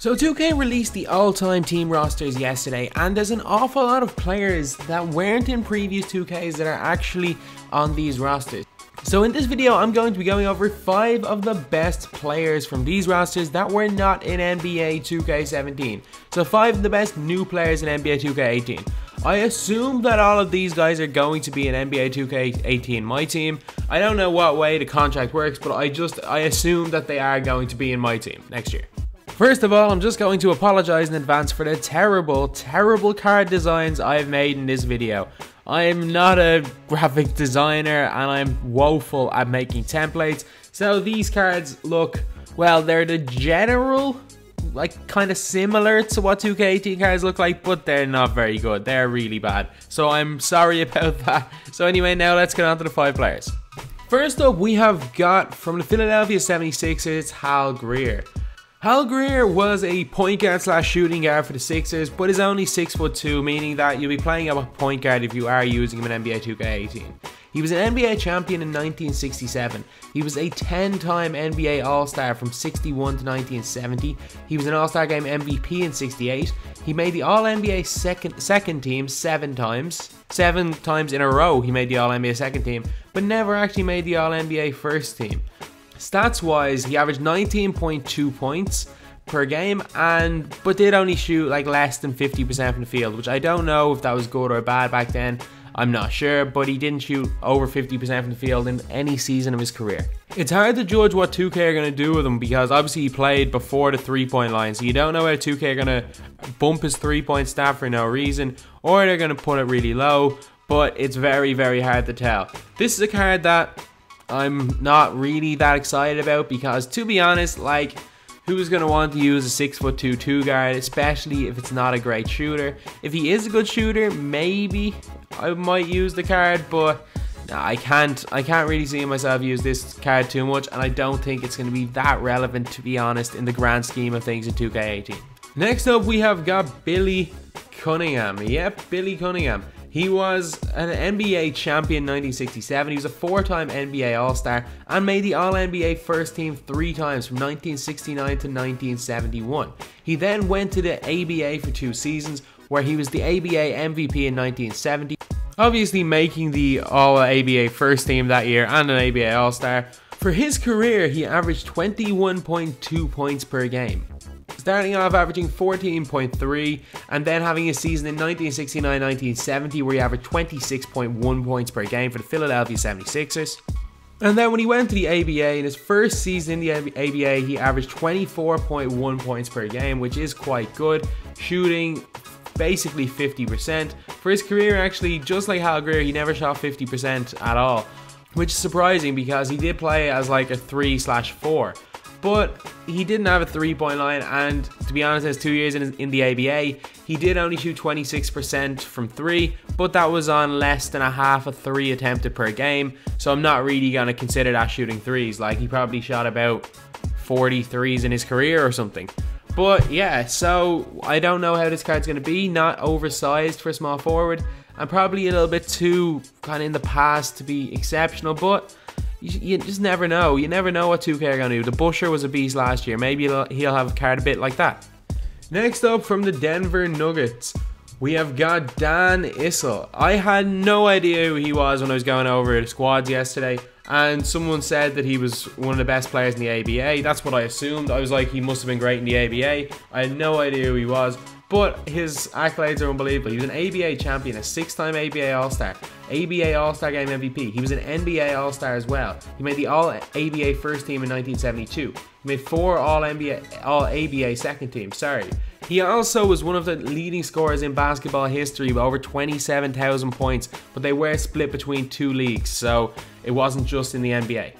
So 2K released the all-time team rosters yesterday, and there's an awful lot of players that weren't in previous 2Ks that are actually on these rosters. So in this video, I'm going to be going over 5 of the best players from these rosters that were not in NBA 2K17. So 5 of the best new players in NBA 2K18. I assume that all of these guys are going to be in NBA 2K18 MyTEAM. I don't know what way the contract works, but I assume that they are going to be in MyTEAM next year. First of all, I'm just going to apologize in advance for the terrible card designs I've made in this video. I'm not a graphic designer and I'm woeful at making templates, so these cards look, well, they're the general, like, kind of similar to what 2K18 cards look like, but they're not very good. They're really bad, so I'm sorry about that. So anyway, now let's get on to the 5 players. First up, we have got, from the Philadelphia 76ers, Hal Greer. Hal Greer was a point guard / shooting guard for the Sixers, but is only 6'2", meaning that you'll be playing a point guard if you are using him in NBA 2K18. He was an NBA champion in 1967. He was a 10-time NBA All-Star from 61 to 1970. He was an All-Star Game MVP in 68. He made the All-NBA second team 7 times. 7 times in a row he made the All-NBA second team, but never actually made the All-NBA first team. Stats wise, he averaged 19.2 points per game, but did only shoot like less than 50% from the field, which I don't know if that was good or bad back then. I'm not sure, but he didn't shoot over 50% from the field in any season of his career. It's hard to judge what 2K are going to do with him because obviously he played before the 3-point line, so you don't know whether 2K are going to bump his 3-point stat for no reason or they're going to put it really low, but it's very hard to tell. This is a card that I'm not really that excited about because, to be honest, like, who's going to want to use a 6'2" 2 guard, especially if it's not a great shooter? If he is a good shooter, maybe I might use the card, but no, I can't really see myself use this card too much, and I don't think it's going to be that relevant, to be honest, in the grand scheme of things in 2K18. Next up, we have got Billy Cunningham. Yep, Billy Cunningham. He was an NBA champion in 1967, he was a 4-time NBA All-Star, and made the All-NBA first team 3 times from 1969 to 1971. He then went to the ABA for 2 seasons, where he was the ABA MVP in 1970, obviously making the All-ABA first team that year and an ABA All-Star. For his career, he averaged 21.2 points per game, starting off averaging 14.3 and then having a season in 1969-1970 where he averaged 26.1 points per game for the Philadelphia 76ers. And then when he went to the ABA, in his first season in the ABA, he averaged 24.1 points per game, which is quite good, shooting basically 50%. For his career, actually, just like Hal Greer, he never shot 50% at all, which is surprising because he did play as like a 3/4. But he didn't have a 3-point line, and to be honest, his 2 years in the ABA, he did only shoot 26% from 3, but that was on less than a half a 3 attempted per game, so I'm not really going to consider that shooting 3s. Like, he probably shot about 40 3s in his career or something. But yeah, so I don't know how this card's going to be. Not oversized for a small forward, and probably a little bit too kind of in the past to be exceptional, but you just never know. You never know what 2K are going to do. The Busher was a beast last year. Maybe he'll have a card a bit like that. Next up, from the Denver Nuggets, we have got Dan Issel. I had no idea who he was when I was going over the squads yesterday, and someone said that he was one of the best players in the ABA. That's what I assumed. I was like, he must have been great in the ABA. I had no idea who he was, but his accolades are unbelievable. He was an ABA champion, a 6-time ABA All-Star, ABA All-Star Game MVP. He was an NBA All-Star as well. He made the All-ABA first team in 1972. He made 4 All-ABA second team, He also was one of the leading scorers in basketball history with over 27,000 points, but they were split between 2 leagues, so it wasn't just in the NBA.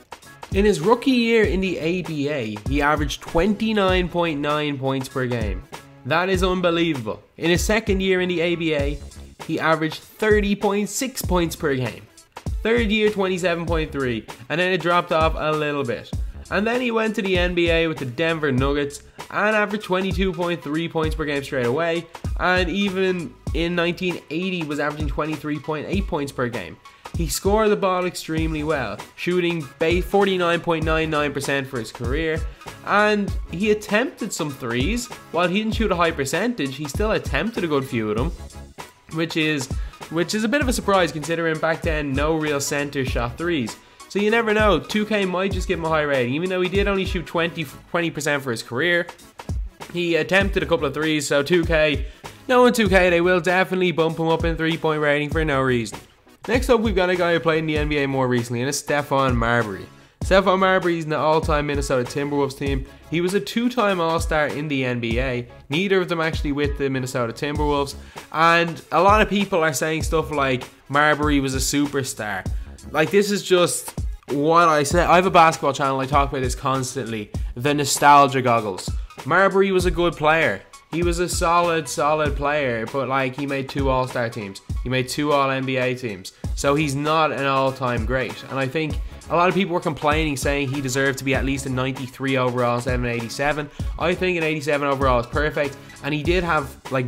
In his rookie year in the ABA, he averaged 29.9 points per game. That is unbelievable. In his second year in the ABA, he averaged 30.6 points per game. Third year, 27.3, and then it dropped off a little bit. And then he went to the NBA with the Denver Nuggets and averaged 22.3 points per game straight away, and even in 1980 was averaging 23.8 points per game. He scored the ball extremely well, shooting 49.99% for his career, and he attempted some threes. While he didn't shoot a high percentage, he still attempted a good few of them, which is a bit of a surprise considering back then no real center shot threes. So you never know, 2K might just give him a high rating. Even though he did only shoot 20% for his career, he attempted a couple of threes, so 2K, knowing 2K, they will definitely bump him up in 3-point rating for no reason. Next up, we've got a guy who played in the NBA more recently, and it's Stephon Marbury. Stephon Marbury is in the all-time Minnesota Timberwolves team. He was a 2-time All-Star in the NBA, neither of them actually with the Minnesota Timberwolves, and a lot of people are saying stuff like Marbury was a superstar. Like, this is just what I say. I have a basketball channel, I talk about this constantly, the nostalgia goggles. Marbury was a good player. He was a solid player, but like, he made 2 All-Star teams. He made 2 All-NBA teams. So he's not an all-time great. And I think a lot of people were complaining, saying he deserved to be at least a 93 overall instead of an 87. I think an 87 overall is perfect. And he did have like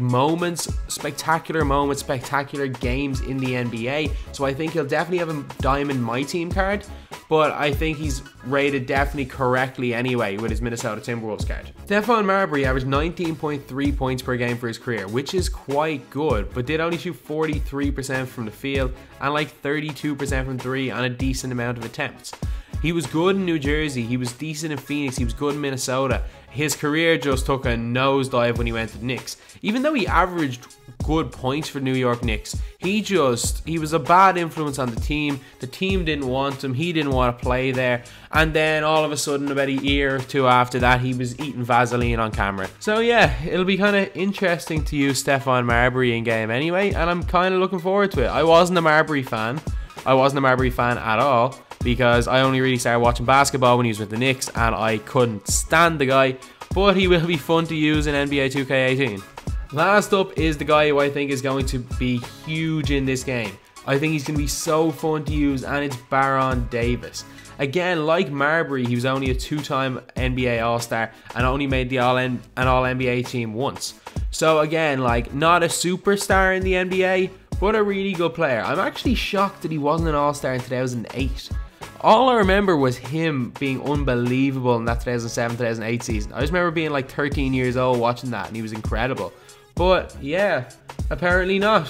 spectacular moments, spectacular games in the NBA. So I think he'll definitely have a Diamond MyTEAM card. But I think he's rated definitely correctly anyway with his Minnesota Timberwolves card. Stephon Marbury averaged 19.3 points per game for his career, which is quite good, but did only shoot 43% from the field and like 32% from 3 on a decent amount of attempts. He was good in New Jersey, he was decent in Phoenix, he was good in Minnesota. His career just took a nosedive when he went to the Knicks. Even though he averaged good points for New York Knicks, he was a bad influence on the team. The team didn't want him, he didn't want to play there. And then all of a sudden, about a year or 2 after that, he was eating Vaseline on camera. So yeah, it'll be kind of interesting to use Stephon Marbury in game anyway, and I'm kind of looking forward to it. I wasn't a Marbury fan. I wasn't a Marbury fan at all, because I only really started watching basketball when he was with the Knicks and I couldn't stand the guy, but he will be fun to use in NBA 2K18. Last up is the guy who I think is going to be huge in this game. I think he's going to be so fun to use, and it's Baron Davis. Again, like Marbury, he was only a 2-time NBA All-Star and only made the an All-NBA team once. So again, like, not a superstar in the NBA, but a really good player. I'm actually shocked that he wasn't an All-Star in 2008. All I remember was him being unbelievable in that 2007-2008 season. I just remember being like 13 years old watching that, and he was incredible. But yeah, apparently not.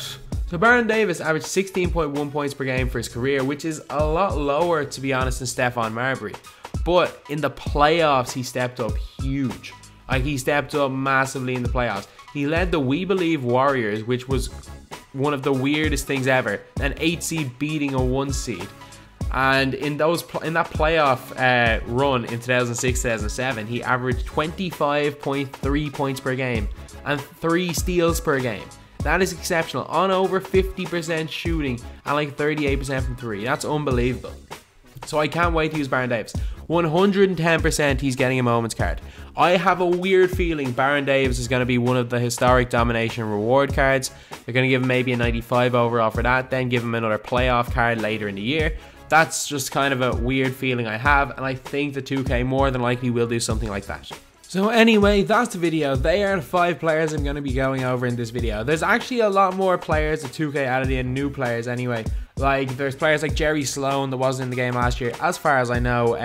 So Baron Davis averaged 16.1 points per game for his career, which is a lot lower, to be honest, than Stephon Marbury. But in the playoffs, he stepped up huge. Like, he stepped up massively in the playoffs. He led the We Believe Warriors, which was one of the weirdest things ever. An 8 seed beating a 1 seed. And in that playoff run in 2006-2007, he averaged 25.3 points per game and 3 steals per game. That is exceptional, on over 50% shooting and like 38% from 3. That's unbelievable. So I can't wait to use Baron Davis. 110% he's getting a moments card. I have a weird feeling Baron Davis is going to be one of the historic domination reward cards. They're going to give him maybe a 95 overall for that, then give him another playoff card later in the year. That's just kind of a weird feeling I have, and I think the 2K more than likely will do something like that. So anyway, that's the video. They are the 5 players I'm going to be going over in this video. There's actually a lot more players that 2K added in, new players anyway. Like, there's players like Jerry Sloan that wasn't in the game last year. As far as I know,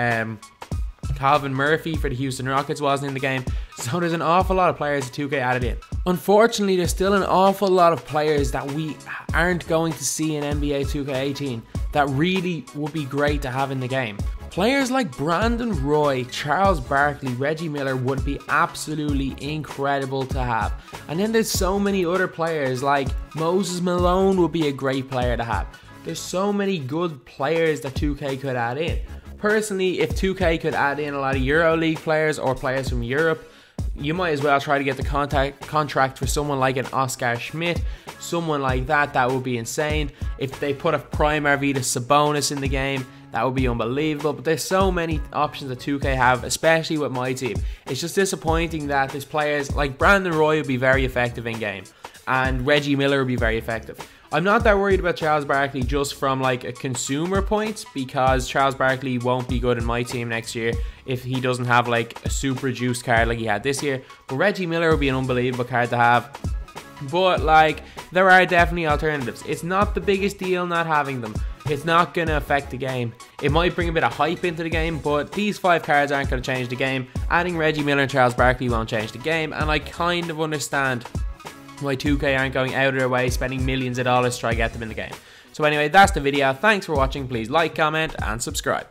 Calvin Murphy for the Houston Rockets wasn't in the game. So there's an awful lot of players that 2K added in. Unfortunately, there's still an awful lot of players that we aren't going to see in NBA 2K18 that really would be great to have in the game. Players like Brandon Roy, Charles Barkley, Reggie Miller would be absolutely incredible to have. And then there's so many other players like Moses Malone would be a great player to have. There's so many good players that 2K could add in. Personally, if 2K could add in a lot of EuroLeague players or players from Europe, you might as well try to get the contract for someone like an Oscar Schmidt, someone like that. That would be insane. If they put a prime Arvydas Sabonis in the game, that would be unbelievable. But there's so many options that 2K have, especially with my team. It's just disappointing that there's players like Brandon Roy would be very effective in game, and Reggie Miller would be very effective. I'm not that worried about Charles Barkley just from like a consumer point, because Charles Barkley won't be good in my team next year if he doesn't have like a super juiced card like he had this year. But Reggie Miller would be an unbelievable card to have. But like, there are definitely alternatives. It's not the biggest deal not having them. it's not going to affect the game. It might bring a bit of hype into the game, but these 5 cards aren't going to change the game. Adding Reggie Miller and Charles Barkley won't change the game, and I kind of understand why 2K aren't going out of their way spending millions of dollars to try to get them in the game. So anyway, that's the video. Thanks for watching. Please like, comment, and subscribe.